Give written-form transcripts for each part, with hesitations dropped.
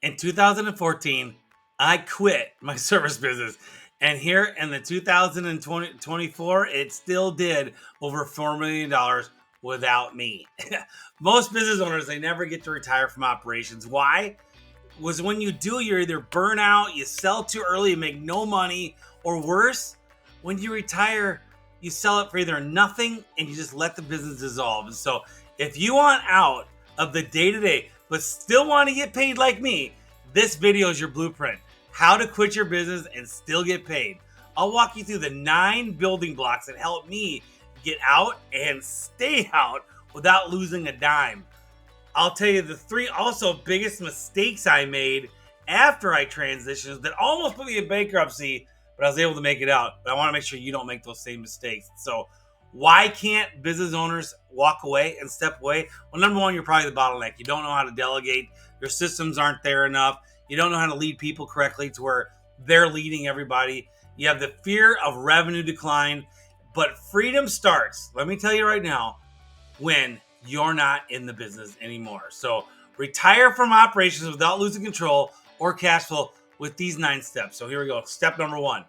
In 2014, I quit my service business. And here in the 2024, it still did over $4 million without me. Most business owners, they never get to retire from operations. Why? Was when you do, you're either burn out, you sell too early, you make no money, or worse, when you retire, you sell it for either nothing and you just let the business dissolve. And so if you want out of the day-to-day, but still want to get paid like me, this video is your blueprint. How to quit your business and still get paid. I'll walk you through the 9 building blocks that help me get out and stay out without losing a dime. I'll tell you the 3 also biggest mistakes I made after I transitioned that almost put me in bankruptcy, but I was able to make it out. But I want to make sure you don't make those same mistakes. So why can't business owners walk away and step away? Well, number one, you're probably the bottleneck. You don't know how to delegate. Your systems aren't there enough. You don't know how to lead people correctly to where they're leading everybody. You have the fear of revenue decline. But freedom starts, let me tell you right now, when you're not in the business anymore. So retire from operations without losing control or cash flow with these 9 steps. So here we go. Step number 1.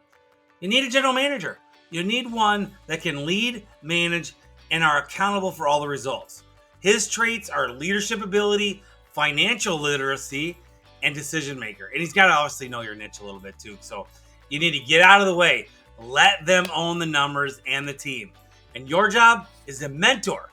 You need a general manager. You need one that can lead, manage, and are accountable for all the results. His traits are leadership ability, financial literacy, and decision maker. And he's got to obviously know your niche a little bit too. So you need to get out of the way. Let them own the numbers and the team. And your job is to mentor,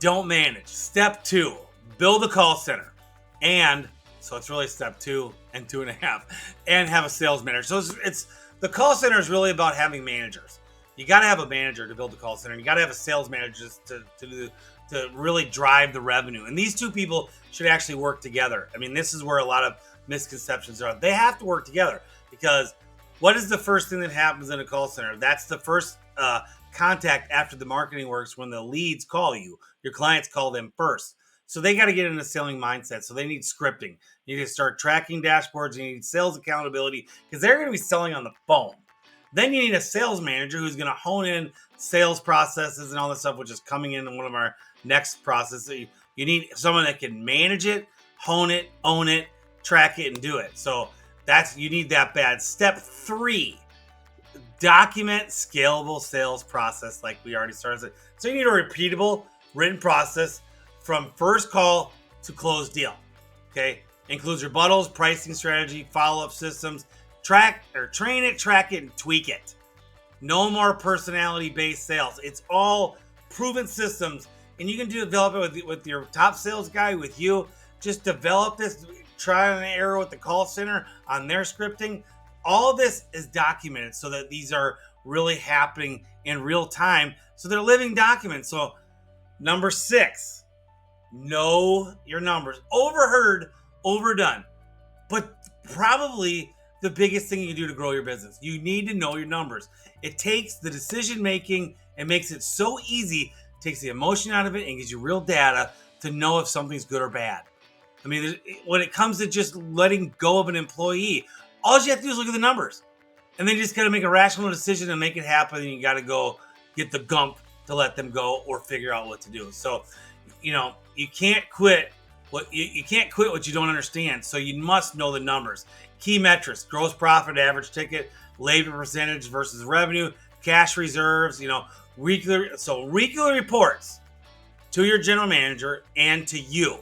don't manage. Step 2, build a call center. And so it's really step 2 and 2.5, and have a sales manager. So it's the call center is really about having managers. You got to have a manager to build the call center. You got to have a sales manager to really drive the revenue. And these 2 people should actually work together. I mean, this is where a lot of misconceptions are. They have to work together, because what is the first thing that happens in a call center? That's the first contact after the marketing works, when the leads call you. Your clients call them first. So they got to get in a selling mindset. So they need scripting. You need to start tracking dashboards. You need sales accountability, because they're going to be selling on the phone. Then you need a sales manager who's going to hone in sales processes and all this stuff, which is coming in one of our next processes. You need someone that can manage it, hone it, own it, track it, and do it. So you need that bad. Step 3, document scalable sales process, like we already started. So you need a repeatable written process from first call to closed deal. Okay, includes rebuttals, pricing strategy, follow-up systems. Train it, track it, and tweak it. No more personality-based sales. It's all proven systems, and you can develop it with your top sales guy, with you. Just develop this, try and error with the call center on their scripting. All this is documented so that these are really happening in real time. So they're living documents. So number 6, know your numbers. Overheard, overdone. But probably the biggest thing you can do to grow your business. You need to know your numbers. It takes the decision making and makes it so easy, takes the emotion out of it, and gives you real data to know if something's good or bad. I mean, when it comes to just letting go of an employee, all you have to do is look at the numbers. And then you just got to make a rational decision and make it happen. And you got to go get the gump to let them go, or figure out what to do. So, you can't quit you can't quit what you don't understand. So you must know the numbers. Key metrics: gross profit, average ticket, labor percentage versus revenue, cash reserves, weekly reports to your general manager and to you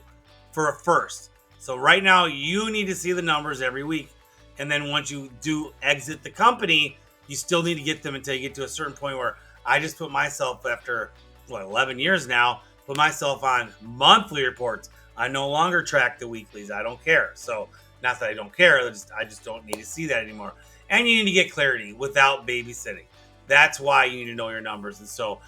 for a first. So right now you need to see the numbers every week. And then once you do exit the company, you still need to get them until you get to a certain point where I just put myself, after 11 years now, put myself on monthly reports. I no longer track the weeklies. I don't care. So not that I don't care, I just don't need to see that anymore. And you need to get clarity without babysitting. That's why you need to know your numbers. And so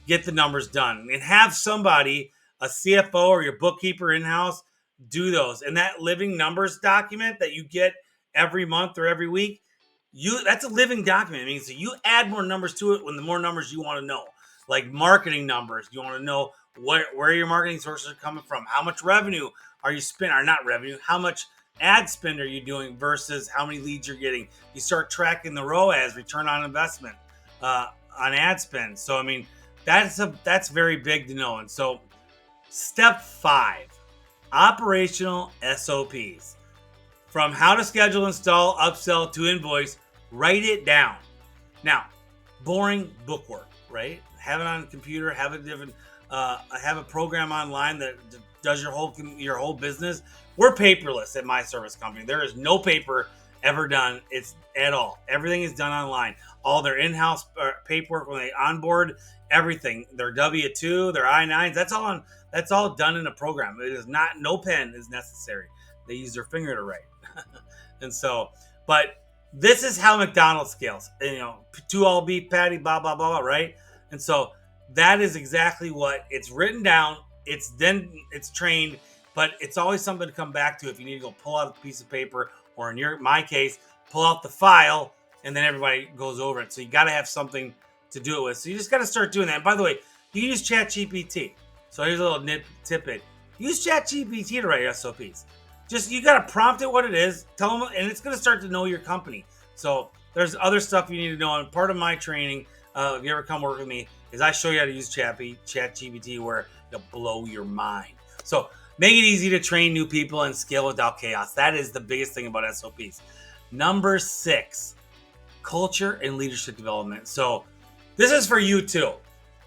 get the numbers done, and have somebody, a CFO or your bookkeeper in-house, do those. And that living numbers document that you get every month or every week, that's a living document. It means that you add more numbers to it when the more numbers you want to know. Like marketing numbers, you want to know where your marketing sources are coming from. How much revenue are you spending, or not revenue, how much ad spend are you doing versus how many leads you're getting. You start tracking the ROAS, return on investment, on ad spend. So, I mean, that's very big to know. And so step 5, operational SOPs. From how to schedule, install, upsell to invoice, write it down. Now, boring book work, right? Have it on a computer, have a different, have a program online that does your whole business. We're paperless at my service company. There is no paper ever done. It's at all. Everything is done online. All their in-house paperwork when they onboard, everything, their W-2, their I-9s, that's all done in a program. It is not, no pen is necessary. They use their finger to write. And so, but this is how McDonald's scales. You know, 2 all beef patty, blah, blah, blah, right? And so that is exactly what it's written down. It's trained, but it's always something to come back to if you need to go pull out a piece of paper, or in my case, pull out the file, and then everybody goes over it. So you got to have something to do it with. So you just got to start doing that. And by the way, you can use ChatGPT. So here's a little tidbit. Use ChatGPT to write your SOPs. Just, you got to prompt it what it is, tell them, and it's going to start to know your company. So there's other stuff you need to know. And part of my training, if you ever come work with me, is I show you how to use ChatGPT where it'll blow your mind. So make it easy to train new people and scale without chaos. That is the biggest thing about SOPs. Number 6, culture and leadership development. So this is for you too.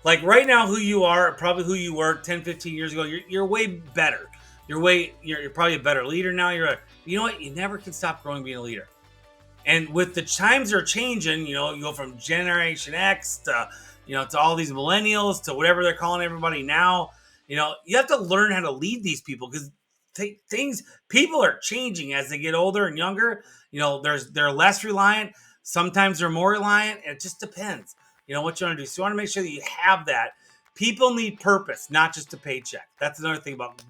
Like right now, who you are, probably who you were 10, 15 years ago, you're way better. You're probably a better leader now. You know what? You never can stop growing being a leader. And with the times are changing, you know, you go from Generation X to, you know, to all these millennials to whatever they're calling everybody now. You know, you have to learn how to lead these people because people are changing as they get older and younger. You know, they're less reliant. Sometimes they're more reliant. It just depends, you know, what you want to do. So you want to make sure that you have that. People need purpose, not just a paycheck. That's another thing about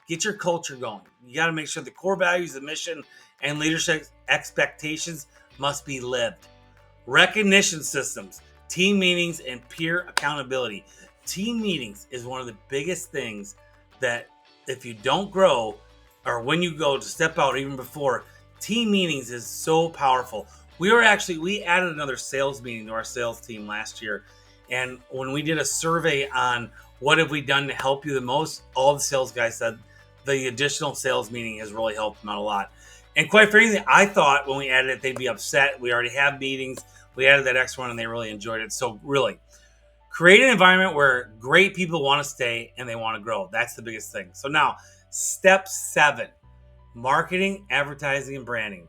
get your culture going. You got to make sure the core values, the mission, and leadership expectations must be lived. Recognition systems, team meetings, and peer accountability. Team meetings is one of the biggest things that if you don't grow, or when you go to step out, even before, team meetings is so powerful. We added another sales meeting to our sales team last year. And when we did a survey on what have we done to help you the most, all the sales guys said the additional sales meeting has really helped them out a lot. And quite frankly, I thought when we added it, they'd be upset. We already have meetings. We added that extra one and they really enjoyed it. So really, create an environment where great people want to stay and they want to grow. That's the biggest thing. So now, step 7, marketing, advertising, and branding.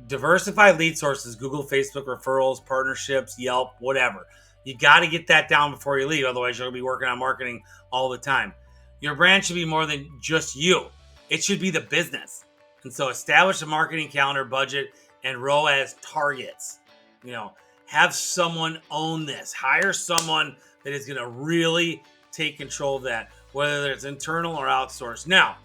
Diversify lead sources, Google, Facebook, referrals, partnerships, Yelp, whatever. You got to get that down before you leave. Otherwise, you're going to be working on marketing all the time. Your brand should be more than just you. It should be the business. And so establish a marketing calendar, budget, and ROAS targets. You know, have someone own this. Hire someone that is going to really take control of that, whether it's internal or outsourced. Now,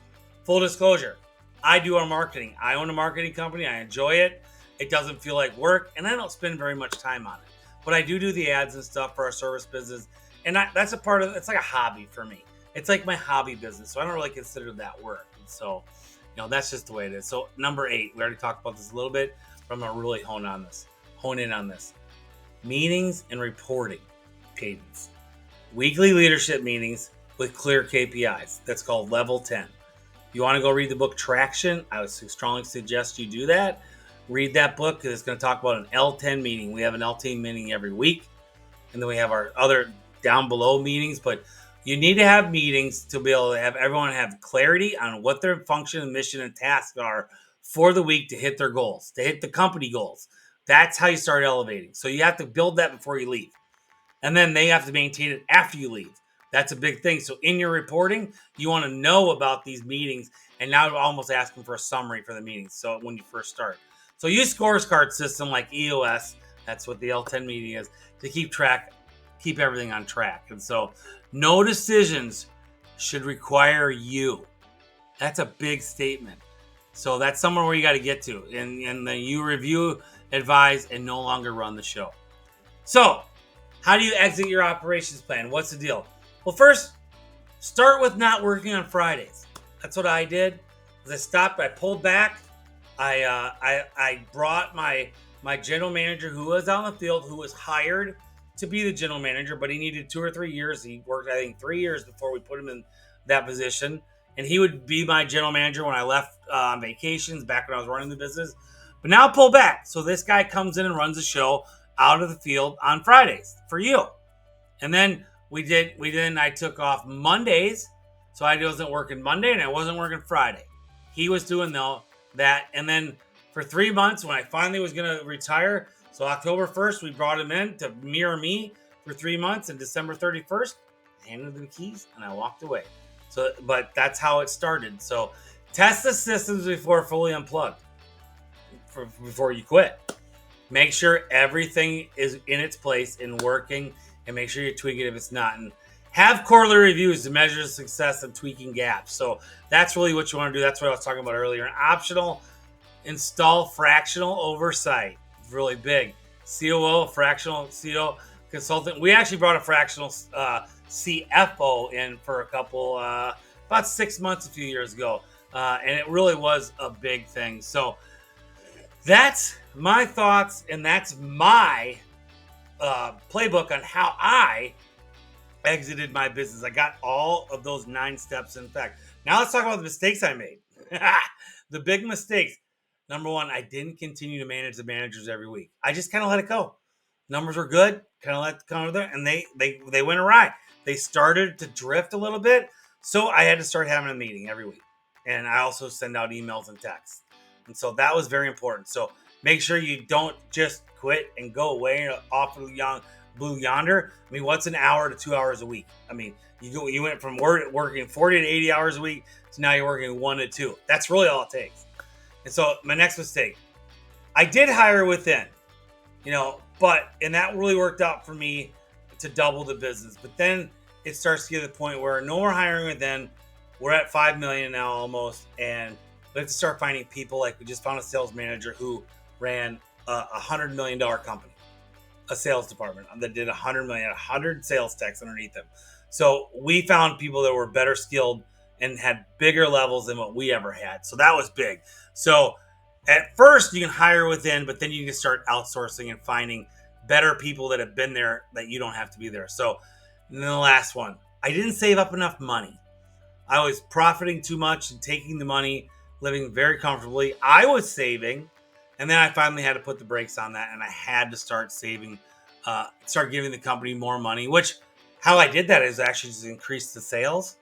full disclosure, I do our marketing. I own a marketing company. I enjoy it. It doesn't feel like work, and I don't spend very much time on it. But I do the ads and stuff for our service business, and that's a part of it's like a hobby for me. It's like my hobby business, so I don't really consider that work. And so, you know, that's just the way it is. So number 8, we already talked about this a little bit, but I'm gonna really hone in on this. Meetings and reporting cadence. Weekly leadership meetings with clear KPIs. That's called level 10. You want to go read the book Traction? I would strongly suggest you do that. Read that book because it's going to talk about an L10 meeting. We have an L10 meeting every week, and then we have our other down below meetings. But you need to have meetings to be able to have everyone have clarity on what their function, mission, and tasks are for the week to hit their goals, to hit the company goals. That's how you start elevating. So you have to build that before you leave. And then they have to maintain it after you leave. That's a big thing. So in your reporting, you want to know about these meetings, and now you're almost asking for a summary for the meetings. So when you first start. So use scorecard system like EOS, that's what the L10 meeting is, to keep everything on track. And so no decisions should require you. That's a big statement. So that's somewhere where you got to get to. And then you review, advise, and no longer run the show. So how do you exit your operations plan? What's the deal? Well, first, start with not working on Fridays. That's what I did. I stopped. I pulled back. I brought my general manager who was on the field, who was hired to be the general manager, but he needed 2 or 3 years. He worked, I think, 3 years before we put him in that position. and he would be my general manager when I left on vacations back when I was running the business. But now pull back. So this guy comes in and runs the show out of the field on Fridays for you. And then I took off Mondays. So I wasn't working Monday and I wasn't working Friday. He was doing that. And then for 3 months when I finally was going to retire, so October 1st, we brought him in to mirror me for 3 months. And December 31st, I handed him the keys and I walked away. So, but that's how it started. So test the systems before fully unplugged, before you quit. Make sure everything is in its place and working, and make sure you tweak it if it's not. And have quarterly reviews to measure the success of tweaking gaps. So that's really what you want to do. That's what I was talking about earlier. An optional, install fractional oversight. Really big. COO, fractional CO consultant. We actually brought a fractional CFO in for a couple, about 6 months a few years ago. And it really was a big thing. So that's my thoughts, and that's my playbook on how I exited my business. I got all of those 9 steps. In fact, now let's talk about the mistakes I made. The big mistakes. Number 1, I didn't continue to manage the managers every week. I just kind of let it go. Numbers were good, kind of let it come there, and they went awry. They started to drift a little bit, so I had to start having a meeting every week. And I also send out emails and texts. And so that was very important. So make sure you don't just quit and go away off of blue yonder. I mean, what's an hour to 2 hours a week? I mean, you went from working 40 to 80 hours a week to now you're working 1 to 2. That's really all it takes. And so my next mistake, I did hire within, and that really worked out for me to double the business. But then it starts to get to the point where no more hiring within. We're at 5 million now almost, and we have to start finding people. Like we just found a sales manager who ran a $100 million company, a sales department that did 100 million, 100 sales techs underneath them. So we found people that were better skilled and had bigger levels than what we ever had. So that was big. So at first you can hire within, but then you can start outsourcing and finding better people that have been there that you don't have to be there. So and then the last one, I didn't save up enough money. I was profiting too much and taking the money, living very comfortably. I was saving, and then I finally had to put the brakes on that, and I had to start saving, start giving the company more money, which how I did that is actually just increase the sales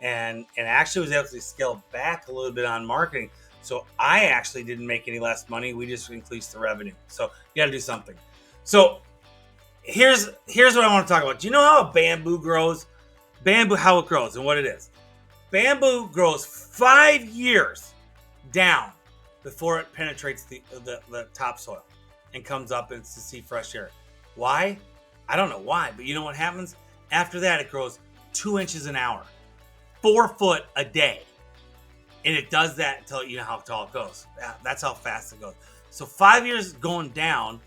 and actually was able to scale back a little bit on marketing. So I actually didn't make any less money. We just increased the revenue. So you got to do something. So here's what I want to talk about. Do you know how a bamboo grows? Bamboo, how it grows and what it is. Bamboo grows 5 years down before it penetrates the topsoil and comes up and to see fresh air. Why? I don't know why, but you know what happens? After that, it grows 2 inches an hour, 4 foot a day. And it does that until you know how tall it goes. That's how fast it goes. So 5 years going down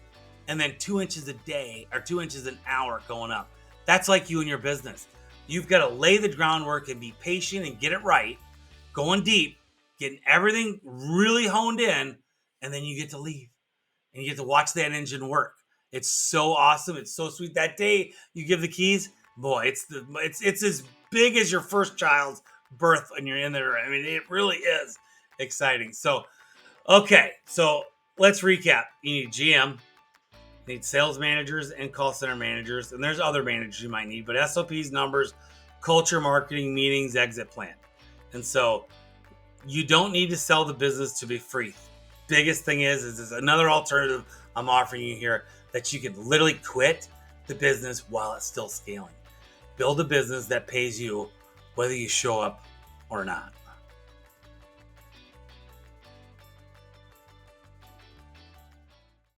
and then 2 inches a day or 2 inches an hour going up. That's like you in your business. You've got to lay the groundwork and be patient and get it right, going deep, getting everything really honed in, and then you get to leave and you get to watch that engine work. It's so awesome. It's so sweet. That day you give the keys, boy, it's as big as your first child's birth when you're in there. I mean, it really is exciting. So, okay, so let's recap. You need GM, you need sales managers and call center managers, and there's other managers you might need, but SOPs, numbers, culture, marketing, meetings, exit plan. And so you don't need to sell the business to be free. Biggest thing is another alternative I'm offering you here that you can literally quit the business while it's still scaling. Build a business that pays you whether you show up or not.